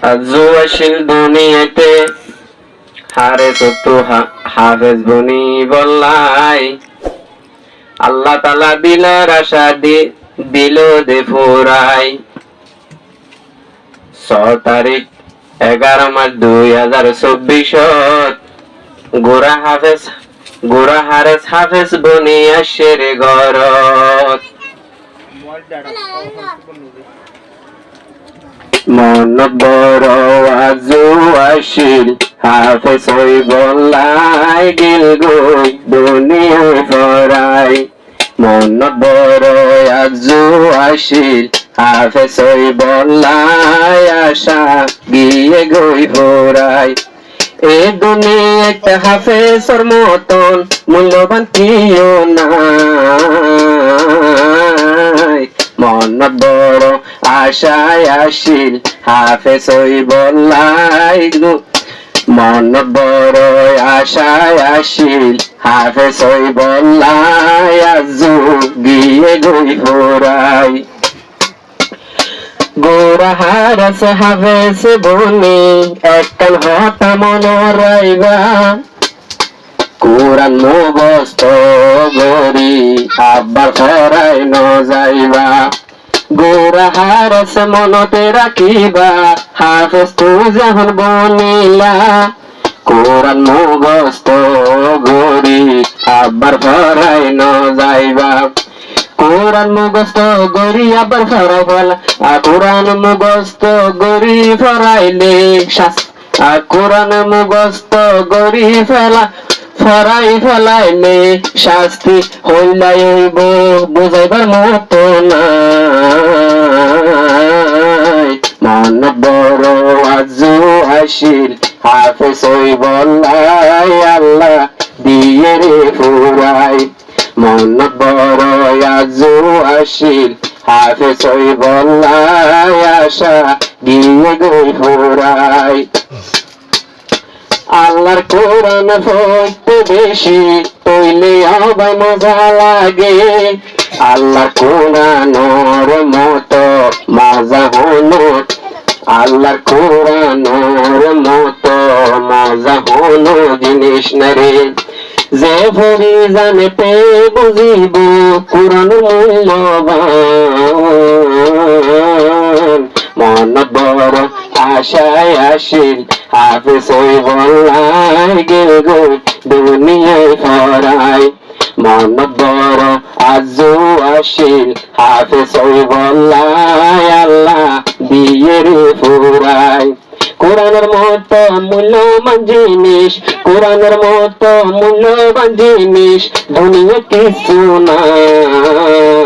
আজও আসিল দুনিয়াতে হারে তো হাফেজ বনি বল্লাই আল্লাহ তালা দিলার আশা দিল দে ফুরাই 6 তারিখ 11 মাস 2024 গোরা হারেস হাফেজ বনি আসের ঘরত মন বড় আজু আসিল হাফেজ হই বল্লাই গিল গই দুনিয়ায় ফরাই মন বড় আজু আসিল হাফেজ হই বল্লাই আশা গিয়ে গই ফরাই এ দুনিয়াতে হাফেজর মতন মূল্যবান কেউ নাই মন বড় আশায় আসিল হাফেজ হই বল্লাই মন বড় আশায় আসিল হাফেজ হই বল্লাই আজু গিয়ে গই ফরাই গোরা হারেস হাফেজ বনি একখান হতা মন রাইবা কোরআন মুখস্থ গরি আব্বার ফরাই ন যাইবা গোরা হারেস মনতে রাখিবা হাফেজ তু যখন বনিলা কোরআন মুখস্থ গরি আব্বার ফরাই ন যাইবা কোরআন মুখস্থ গরি আবার ফরাই ফেলা কোরআন মুখস্থ গরি ফরাইলে কোরআন মুখস্থ গরি ফরাই ফেলাইলে শাস্তি হইলাই হইব বুঝাইবার মতো নাই মন বড় আজু আসিল হাফেজ হই বল্লাই আল্লাহ দিয়ে রে ফুরাই মন বড় আজু আসিল হাফেজ হই বল্লাই আশা দিয়ে গই ফুরাই আল্লাহর কোরআন পড়তে বেশি তৈলে আবার মজা লাগে আল্লাহর কোরআনের মতো মজা হলো আল্লাহর কোরআনের মতো মজা হলো জিনিস না রে যে ভরি জানে পে বুঝিব কোরআন মূল্যবান মন বড় আশায় আসিল হাফেজ হই বল্লাই গিল গই দুনিয়ায় ফরাই মন বড় আজু আসিল হাফেজ হই বল্লাই আল্লাহ দিয়ে রে ফুরাই কোরআনের মতো মূল্যবান জিনিস কোরআনের মতো মূল্যবান জিনিস দুনিয়া কিছু নাই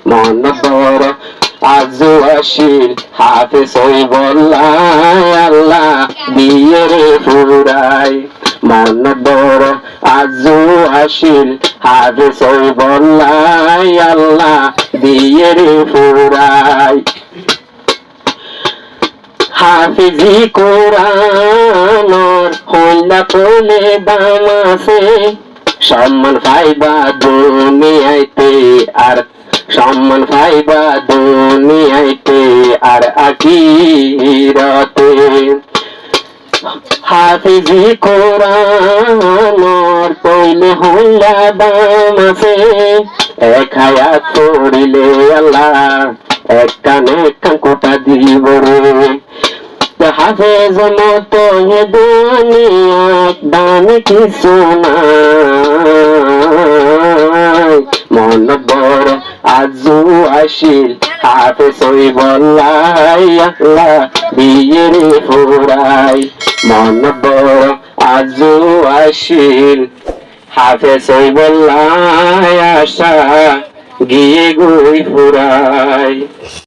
মন বড় আজু আসিল হাফেজ হই বল্লাই আল্লাহ দিয়ে রে ফুরাই মন বড় আজু আসিল হাফেজ হই বল্লাই আল্লাহ দিয়ে রে ফুরাই হাফিজি কোরআনর হইলা পড়লে দাম আছে সম্মান পাইবা দুনিয়াইতে আর সম্মান পাইবা দুনিয়াইতে আর আখিরাতে হাফিজি কোরআনর পড়লে হইলা দাম আছে এক হায়াত পড়িলে আল্লাহ এক কানে কোটা দিব রে হাফেজ মতো হে দুনিয়া দামি কিছু নাই মন বড় আজু আসিল হাফেজ হই বল্লাই আল্লাহ দিয়ে রে ফুরাই মন বড় আজু আসিল হাফেজ হই বল্লাই আশা গিয়ে গই ফুরাই।